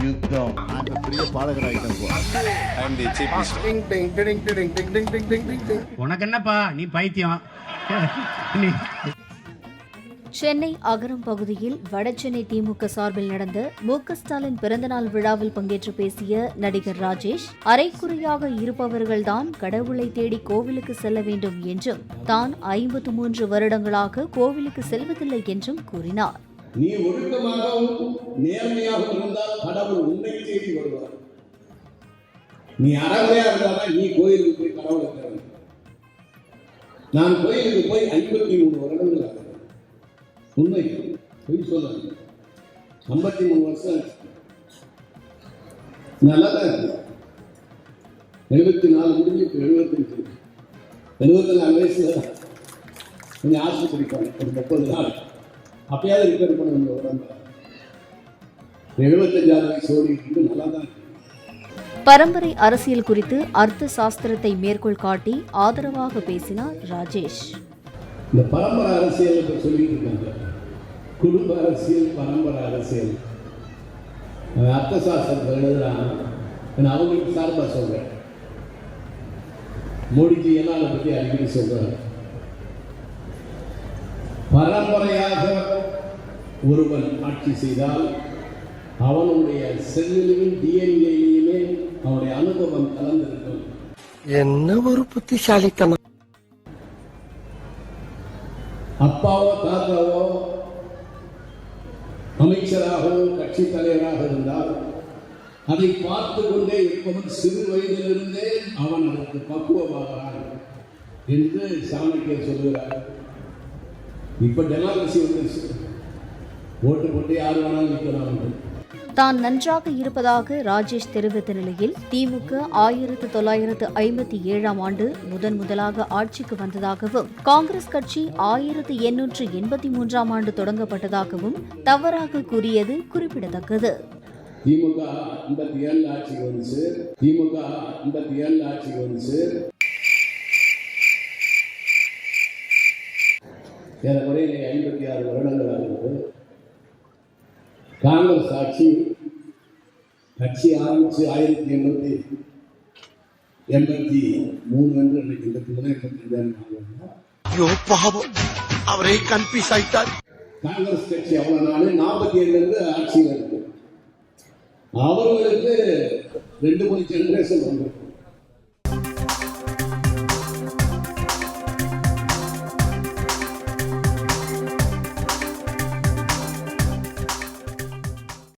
யுத்தம் அந்த பெரிய பாடகராயிட்டேன். உனக்கு என்னப்பா, நீ பைத்தியம். சென்னை அகரம் பகுதியில் வடசென்னை திமுக சார்பில் நடந்த மு.க. ஸ்டாலின் பிறந்தநாள் விழாவில் பங்கேற்று பேசிய நடிகர் ராஜேஷ், அரைக்குறையாக இருப்பவர்கள்தான் கடவுளை தேடி கோவிலுக்கு செல்ல வேண்டும் என்றும், தான் 53 வருடங்களாக கோவிலுக்கு செல்வதில்லை என்றும் கூறினார். நீ ஒழுக்கமாகவும் நேர்மையாக இருந்தால் கடவுள் உன்னை தேடி வருவார். நீ அறமையா இருந்தாலும் நீ கோயிலுக்கு போய் கடவுளை தேட. நான் கோயிலுக்கு போய் 53 வருடங்கள் ஆகும். உண்மை பொய் சொல்ல 53 வருஷம் நல்லா தான் இருக்கு. 74 முடிஞ்சு 74 வயசுல கொஞ்சம் ஆஸ்பத்திரி போனேன். ஒரு 30 நாள் அப்பயாவது ரிப்பேர் பண்ண உடம்பு. 75 வயசு ஓடிட்டு நல்லா தான் இருக்கு. பரம்பரை அரசியல் குறித்து அர்த்த சாஸ்திரத்தை மேற்கோள் காட்டி ஆதரவாக பேசினார் ராஜேஷ். இந்த பரம்பரை அரசியல் சொல்லிட்டு இருக்காங்க. குடும்ப அரசியல், பரம்பரை அரசியல், அர்த்த சாஸ்திரத்தை எழுதுறாங்க. நான் அவங்களுக்கு சார்பாக சொல்றேன். மோடிஜி எல்லாம் அதை பற்றி அடிக்கடி சொல்றாரு. பரம்பரையாக ஒருவன் ஆட்சி செய்தால் அவனுடைய செல்லிலும் டிஎன்ஏயிலுமே அவனுடைய அனுபவம் கலந்திருக்கும். என்ன ஒரு புத்திசாலித்தனம். அப்பாவோ தாத்தாவோ அமைச்சராகவோ கட்சி தலைவராக இருந்தால் அதை பார்த்து கொண்டே இருப்பவன் சிறு வயதிலிருந்தே அவன் அதற்கு பக்குவமாகிறான் என்று சாணக்கியர் சொல்லுகிறார். இப்ப டெமோக்ரஸி வந்துருச்சு. ஓட்டு போட்டு யாரு வேணாலும் நிற்கலாம். தான் நன்றாக இருப்பதாக ராஜேஷ் தெரிவித்த நிலையில், திமுக 1957ஆம் ஆண்டு முதலாக ஆட்சிக்கு வந்ததாகவும், காங்கிரஸ் கட்சி 1883ஆம் ஆண்டு தொடங்கப்பட்டதாகவும் தவறாக கூறியது குறிப்பிடத்தக்கது. திமுக 57 ஆட்சிக்கு வந்துச்சு. திமுக 57 ஆட்சிக்கு வந்துச்சு. ஏறக்குறைய 56 வருடங்கள் ஆகிறது. காங்கிரஸ் ஆட்சி கட்சி ஆரம்பிச்சு 1883 என்று நினைக்கின்ற 85 அவரே கன்ஃபியூஸ் ஆயிட்டார். காங்கிரஸ் கட்சி அவ்வளவு நாள் 47 ஆட்சியில் இருக்கு. அவர்களுக்கு 2 ஜெனரேஷன் வந்து